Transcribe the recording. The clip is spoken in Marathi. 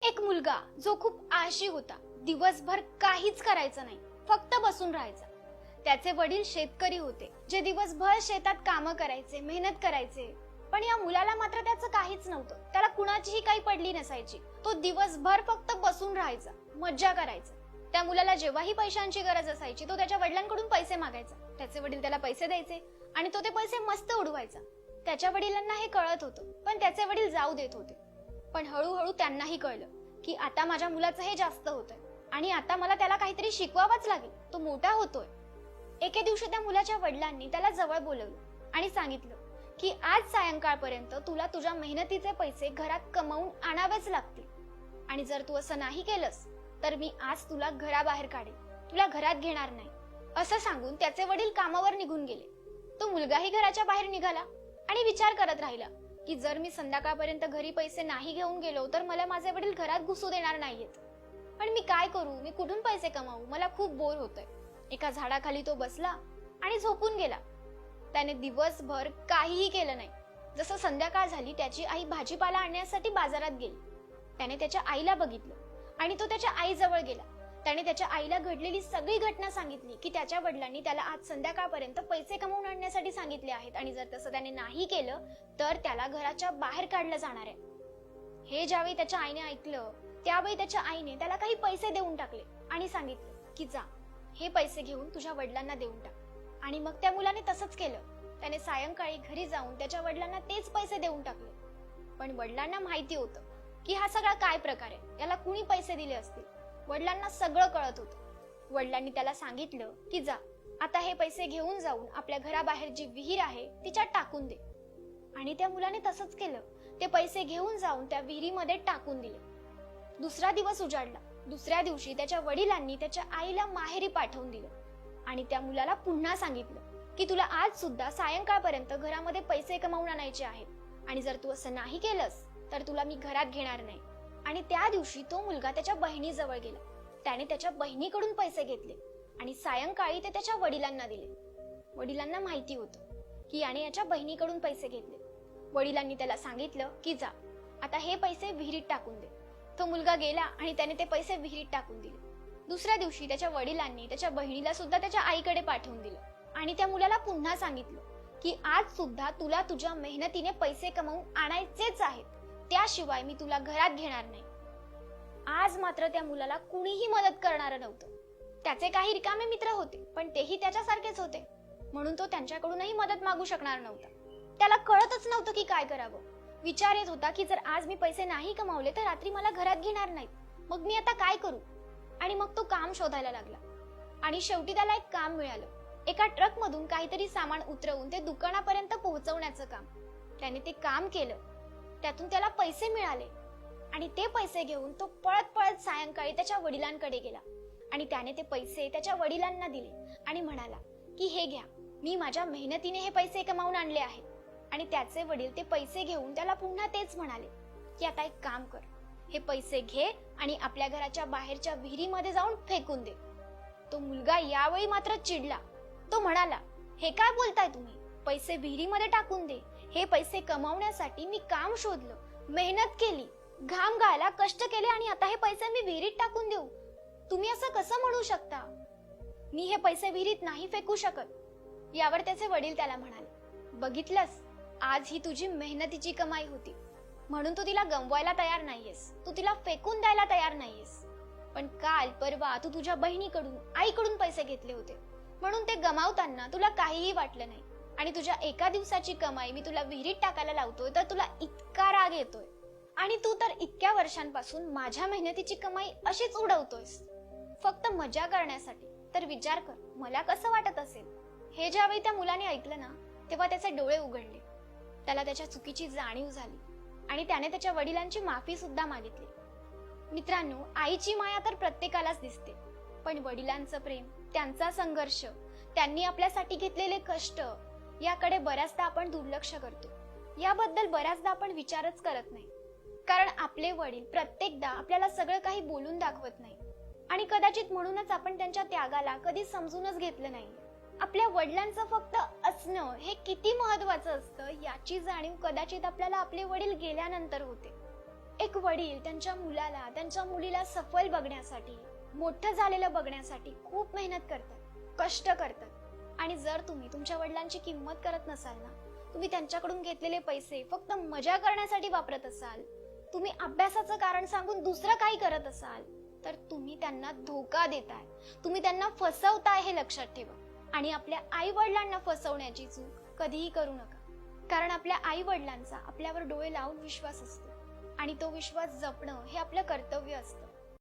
एक मुलगा जो खूप आळशी होता, दिवसभर काहीच करायचं नाही, फक्त बसून राहायचा. त्याचे वडील शेतकरी होते, जे दिवसभर शेतात कामं करायचे, मेहनत करायचे. पण या मुलाला मात्र त्याचं काहीच नव्हतं. त्याला कुणाचीही काही पडली नसायची. तो दिवसभर फक्त बसून राहायचा, मज्जा करायचा. त्या मुलाला जेव्हाही पैशांची गरज असायची, तो त्याच्या वडिलांकडून पैसे मागायचा. त्याचे वडील त्याला पैसे द्यायचे आणि तो ते पैसे मस्त उडवायचा. त्याच्या वडिलांना हे कळत होतं, पण त्याचे वडील जाऊ देत होते. पण हळूहळू त्यांनाही कळलं की आता माझ्या मुलाचं हे जास्त होतंय आणि आता मला त्याला काहीतरी शिकवावंच लागेल. तो मोठा होतोय. एके दिवशी त्या मुलाच्या वडिलांनी त्याला जवळ बोलवलं आणि सांगितलं की आज सायंकाळपर्यंत तुला तुझ्या मेहनतीचे पैसे घरात कमावून आणावेच लागतील आणि जर तू असं नाही केलंस तर मी आज तुला घराबाहेर काढेन, तुला घरात घेणार नाही. असं सांगून त्याचे वडील कामावर निघून गेले. तो मुलगाही घराच्या बाहेर निघाला आणि विचार करत राहिला की जर मी संध्याकाळपर्यंत घरी पैसे नाही घेऊन गेलो तर मला माझे वडील घरात घुसू देणार नाहीयेत. पण मी काय करू, मी कुठून पैसे कमावू, मला खूप बोर होतंय. एका झाडाखाली तो बसला आणि झोपून गेला. त्याने दिवसभर काहीही केलं नाही. जसं संध्याकाळ झाली, त्याची आई भाजीपाला आणण्यासाठी बाजारात गेली. त्याने त्याच्या आईला बघितलं आणि तो त्याच्या आईजवळ गेला. त्याने त्याच्या आईला घडलेली सगळी घटना सांगितली की त्याच्या वडिलांनी त्याला आज संध्याकाळपर्यंत पैसे कमवून आणण्यासाठी सांगितले आहेत आणि जर तसं त्याने नाही केलं तर त्याला घराच्या बाहेर काढलं जाणार आहे. हे ज्यावेळी त्याच्या आईने ऐकलं त्यावेळी त्याच्या आईने त्याला काही पैसे देऊन टाकले आणि सांगितलं की जा, हे पैसे घेऊन तुझ्या वडिलांना देऊन टाक. आणि मग त्या मुलाने तसंच केलं. त्याने सायंकाळी घरी जाऊन त्याच्या वडिलांना तेच पैसे देऊन टाकले. पण वडिलांना माहिती होतं की हा सगळा काय प्रकार आहे, याला कुणी पैसे दिले असतील. वडिलांना सगळं कळत होतं. वडिलांनी त्याला सांगितलं की जा, आता हे पैसे घेऊन जाऊन आपल्या घराबाहेर जी विहीर आहे तिच्यात टाकून दे. आणि त्या मुलाने तसंच केलं. ते पैसे घेऊन जाऊन त्या विहिरीमध्ये टाकून दिले. दुसरा दिवस उजाडला. दुसऱ्या दिवशी त्याच्या वडिलांनी त्याच्या आईला माहेरी पाठवून दिलं आणि त्या मुलाला पुन्हा सांगितलं की तुला आज सुद्धा सायंकाळपर्यंत घरामध्ये पैसे कमावून आणायचे आहेत आणि जर तू असं नाही केलंस तर तुला मी घरात घेणार नाही. आणि त्या दिवशी तो मुलगा त्याच्या बहिणीजवळ गेला. त्याने त्याच्या बहिणीकडून पैसे घेतले आणि सायंकाळी ते त्याच्या वडिलांना दिले. वडिलांना माहिती होतं की याने याच्या बहिणीकडून पैसे घेतले. वडिलांनी त्याला सांगितलं की जा, आता हे पैसे विहिरीत टाकून दे. तो मुलगा गेला आणि त्याने ते पैसे विहिरीत टाकून दिले. दुसऱ्या दिवशी त्याच्या वडिलांनी त्याच्या बहिणीला सुद्धा त्याच्या आईकडे पाठवून दिलं आणि त्या मुलाला पुन्हा सांगितलं की आज सुद्धा तुला तुझ्या मेहनतीने पैसे कमावून आणायचेच आहेत, त्याशिवाय मी तुला घरात घेणार नाही. आज मात्र त्या मुलाला कुणीही मदत करणार नव्हतं. त्याचे काही रिकामे मित्र होते, पण तेही त्याच्यासारखेच होते, म्हणून तो त्यांच्याकडूनही मदत मागू शकणार नव्हता. त्याला कळतच नव्हतं की काय करावं. विचार येत होता की जर आज मी पैसे नाही कमावले तर रात्री मला घरात घेणार नाहीत, मग मी आता काय करू. आणि मग तो काम शोधायला लागला आणि शेवटी त्याला एक काम मिळालं. एका ट्रक मधून काहीतरी सामान उतरवून ते दुकानापर्यंत पोहोचवण्याचं काम. त्याने ते काम केलं. त्यातून त्याला पैसे मिळाले आणि ते पैसे घेऊन तो पळत पळत सायंकाळी त्याच्या वडिलांकडे गेला आणि त्याने ते पैसे त्याच्या वडिलांना दिले आणि म्हणाला की हे घ्या, मी माझ्या मेहनतीने हे पैसे कमावून आणले आहेत. आणि त्याचे वडील ते पैसे घेऊन त्याला पुन्हा तेच म्हणाले की आता एक काम कर, हे पैसे घे आणि आपल्या घराच्या बाहेरच्या विहिरीमध्ये जाऊन फेकून दे. तो मुलगा यावेळी मात्र चिडला. तो म्हणाला, हे काय बोलताय तुम्ही, पैसे विहिरीमध्ये टाकून दे. हे पैसे कमावण्यासाठी मी काम शोधलं, मेहनत केली, घाम गाळला, कष्ट केले आणि आता हे पैसे मी विहिरीत टाकून देऊ. तुम्ही असं कसं म्हणू शकता. मी हे पैसे विहिरीत नाही फेकू शकत. यावर त्याचे वडील त्याला म्हणाले, बघितलंस, आज ही तुझी मेहनतीची कमाई होती म्हणून तू तिला गमवायला तयार नाहीयेस, तू तिला फेकून द्यायला तयार नाहीयेस. पण काल परवा तू तुझ्या बहिणीकडून, आईकडून पैसे घेतले होते म्हणून ते गमावताना तुला काहीही वाटलं नाही आणि तुझ्या एका दिवसाची कमाई मी तुला विहिरीत टाकायला लावतोय तर तुला इतका राग येतोय. आणि तू तर इतक्या वर्षांपासून माझ्या मेहनतीची कमाई अशीच उडवतोयस फक्त मजा करण्यासाठी. तर विचार कर, मला कसं वाटत असेल. हे ज्यावेळी त्या मुलाने ऐकलं ना तेव्हा त्याचे डोळे उघडले. त्याला त्याच्या चुकीची जाणीव झाली आणि त्याने त्याच्या वडिलांची माफी सुद्धा मागितली. मित्रांनो, आईची माया तर प्रत्येकालाच दिसते, पण वडिलांचं प्रेम, त्यांचा संघर्ष, त्यांनी आपल्यासाठी घेतलेले कष्ट याकडे बऱ्याचदा आपण दुर्लक्ष करतो. याबद्दल बऱ्याचदा आपण विचारच करत नाही, कारण आपले वडील प्रत्येकदा आपल्याला सगळं काही बोलून दाखवत नाही आणि कदाचित म्हणूनच आपण त्यांच्या त्यागाला कधी समजूनच घेतलं नाही. आपल्या वडिलांचं फक्त असणं हे किती महत्वाचं असतं याची जाणीव कदाचित आपल्याला आपले वडील गेल्यानंतर होते. एक वडील त्यांच्या मुलाला, त्यांच्या मुलीला सफल बघण्यासाठी, मोठं झालेलं बघण्यासाठी खूप मेहनत करतात, कष्ट करतात. आणि जर तुम्ही तुमच्या वडिलांची किंमत करत नसाल ना, तुम्ही त्यांच्याकडून घेतलेले पैसे फक्त मजा करण्यासाठी वापरत असाल, तुम्ही अभ्यासाचं कारण सांगून दुसरं काही करत असाल, तर तुम्ही त्यांना धोका देताय, तुम्ही त्यांना फसवताय हे लक्षात ठेवा. आणि आपल्या आई वडिलांना फसवण्याची चूक कधीही करू नका. कारण आपल्या आई वडिलांचा आपल्यावर डोळे लावून विश्वास असतो आणि तो विश्वास जपणं हे आपलं कर्तव्य असतं.